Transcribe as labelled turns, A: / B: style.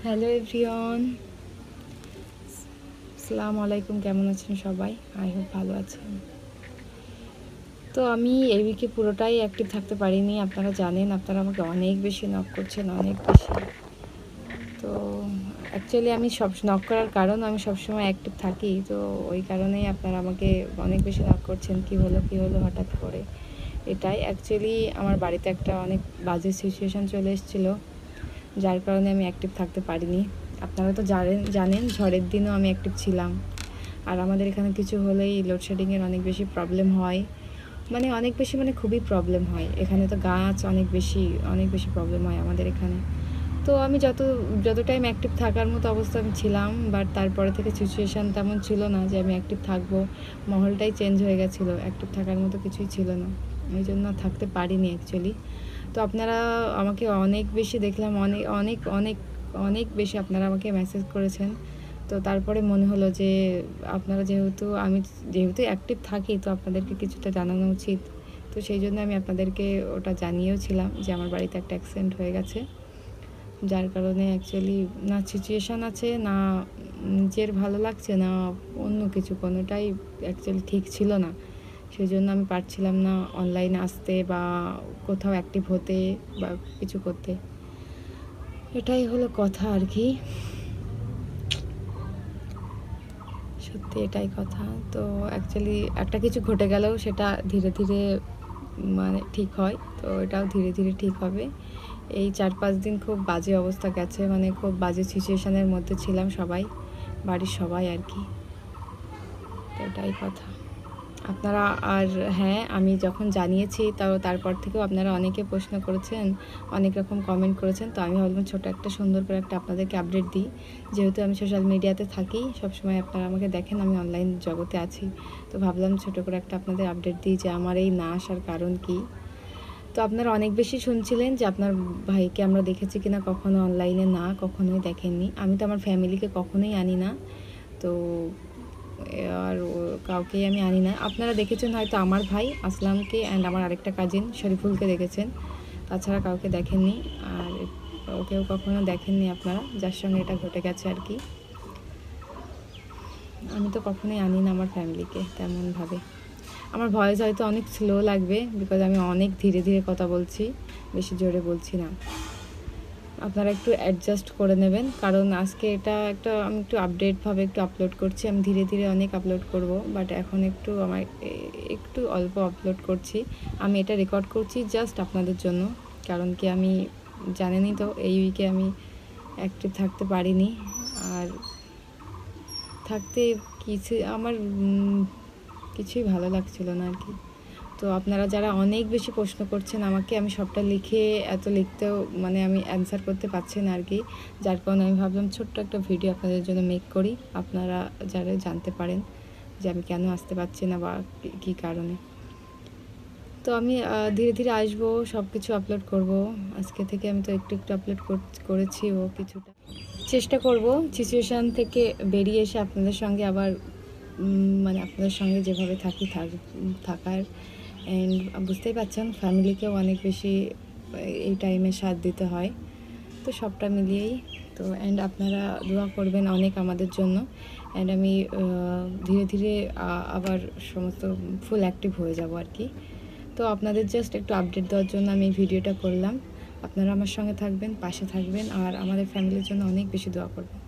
A: Hello everyone, আসসালামু আলাইকুম। কেমন আছেন সবাই? আই হোপ ভালো আছেন। তো আমি এই উইকে পুরোটাই অ্যাক্টিভ থাকতে পারিনি। আপনারা জানেন, আপনারা আমাকে অনেক বেশি নক করছেন, অনেক বেশি। তো অ্যাকচুয়ালি আমি নক করার কারণ আমি সবসময় অ্যাক্টিভ থাকি, তো ওই কারণেই আপনারা আমাকে অনেক বেশি নক করছেন। কী হলো হঠাৎ করে। এটাই অ্যাকচুয়ালি আমার বাড়িতে একটা অনেক বাজে সিচুয়েশান চলে এসেছিলো, যার কারণে আমি অ্যাক্টিভ থাকতে পারিনি। আপনারা তো জানেন ঝড়ের দিনও আমি অ্যাক্টিভ ছিলাম। আর আমাদের এখানে কিছু হলেই লোডশেডিংয়ের অনেক বেশি প্রবলেম হয়, অনেক বেশি খুবই প্রবলেম হয়। এখানে তো গাছ অনেক বেশি প্রবলেম হয় আমাদের এখানে। তো আমি যত টাইম অ্যাক্টিভ থাকার মতো অবস্থা আমি ছিলাম, বাট তারপরে থেকে সিচুয়েশান তেমন ছিল না যে আমি অ্যাক্টিভ থাকবো। মহলটাই চেঞ্জ হয়ে গেছিলো, অ্যাক্টিভ থাকার মতো কিছুই ছিল না, ওই জন্য থাকতে পারিনি অ্যাকচুয়ালি। তো আপনারা আমাকে অনেক বেশি দেখলাম, অনেক অনেক অনেক অনেক বেশি আপনারা আমাকে মেসেজ করেছেন। তো তারপরে মনে হলো যে আপনারা যেহেতু অ্যাক্টিভ থাকি, তো আপনাদেরকে কিছুটা জানানো উচিত। তো সেই জন্য আমি আপনাদেরকে ওটা জানিয়েও ছিলাম যে আমার বাড়িতে একটা অ্যাক্সিডেন্ট হয়ে গেছে, যার কারণে অ্যাকচুয়ালি না সিচুয়েশান আছে, না নিজের ভালো লাগছে, না অন্য কিছু, কোনোটাই অ্যাকচুয়ালি ঠিক ছিল না। সেই জন্য আমি পারছিলাম না অনলাইনে আসতে বা কোথাও অ্যাক্টিভ হতে বা কিছু করতে। এটাই হলো কথা আর কি, সত্যি এটাই কথা। তো অ্যাকচুয়ালি একটা কিছু ঘটে গেলেও সেটা ধীরে ধীরে ঠিক হয়, তো এটাও ধীরে ধীরে ঠিক হবে। এই 4-5 দিন খুব বাজে অবস্থা গেছে, খুব বাজে সিচুয়েশানের মধ্যে ছিলাম সবাই, বাড়ির সবাই আর কি। তো এটাই কথা আপনারা। আর হ্যাঁ, আমি যখন জানিয়েছি তারপর থেকেও আপনারা অনেকে প্রশ্ন করেছেন, অনেক রকম কমেন্ট করেছেন। তো আমি ভাবলাম ছোটো একটা সুন্দর করে একটা আপনাদেরকে আপডেট দিই, যেহেতু আমি সোশ্যাল মিডিয়াতে থাকি, সবসময় আপনারা আমাকে দেখেন, আমি অনলাইন জগতে আছি। তো ভাবলাম ছোটো করে একটা আপনাদের আপডেট দিই যে আমার এই না আসার কারণ কী। তো আপনারা অনেক বেশি শুনছিলেন যে আপনার ভাইকে আমরা দেখেছি কিনা কখনো অনলাইনে। না, কখনোই দেখেননি। আমি তো আমার ফ্যামিলিকে কখনোই আনি না, তো আর কাউকেই আমি আনি না। আপনারা দেখেছেন হয়তো আমার ভাই আসলামকে অ্যান্ড আমার আরেকটা কাজিন শরীফুলকে দেখেছেন, তাছাড়া কাউকে দেখেননি। আর ওকেও কখনো দেখেননি আপনারা, যার সঙ্গে এটা ঘটে গেছে আর কি। আমি তো কখনোই আনি না আমার ফ্যামিলিকে তেমনভাবে। আমার ভয়েস হয়তো অনেক স্লো লাগবে, বিকজ আমি অনেক ধীরে ধীরে কথা বলছি, বেশি জোরে বলছি না। আপনারা একটু অ্যাডজাস্ট করে নেবেন, কারণ আজকে আমি একটু আপডেটভাবে একটু আপলোড করছি। আমি ধীরে ধীরে অনেক আপলোড করব, বাট এখন একটু অল্প আপলোড করছি। আমি এটা রেকর্ড করছি জাস্ট আপনাদের জন্য, কারণ কি আমি জানেনই তো এই উইকে আমি অ্যাক্টিভ থাকতে পারিনি। আর থাকতে আমার কিছুই ভালো লাগছিল না আর কি। তো আপনারা যারা অনেক বেশি প্রশ্ন করছেন আমাকে, আমি সবটা লিখতেও আমি অ্যান্সার করতে পারছি না আর কি, যার কারণে আমি ভাবলাম ছোট্ট একটা ভিডিও আপনাদের জন্য মেক করি, আপনারা যারা জানতে পারেন যে আমি কেন আসতে পারছি না বা কী কারণে। তো আমি ধীরে ধীরে আসবো, সব কিছু আপলোড করব। আজকে থেকে আমি তো একটু একটু আপলোড করেছি, ও কিছুটা চেষ্টা করব সিচুয়েশান থেকে বেরিয়ে এসে আপনাদের সঙ্গে আবার আপনাদের সঙ্গে যেভাবে থাকার। অ্যান্ড বুঝতেই পারছেন ফ্যামিলিকেও অনেক বেশি এই টাইমে সাথ দিতে হয়, তো সবটা মিলিয়েই। তো অ্যান্ড আপনারা দোয়া করবেন অনেক আমাদের জন্য। অ্যান্ড আমি ধীরে ধীরে আবার সমস্ত ফুল অ্যাক্টিভ হয়ে যাব আর কি। তো আপনাদের জাস্ট একটু আপডেট দেওয়ার জন্য আমি এই ভিডিওটা করলাম। আপনারা আমার সঙ্গে থাকবেন, পাশে থাকবেন, আর আমাদের ফ্যামিলির জন্য অনেক বেশি দোয়া করবেন।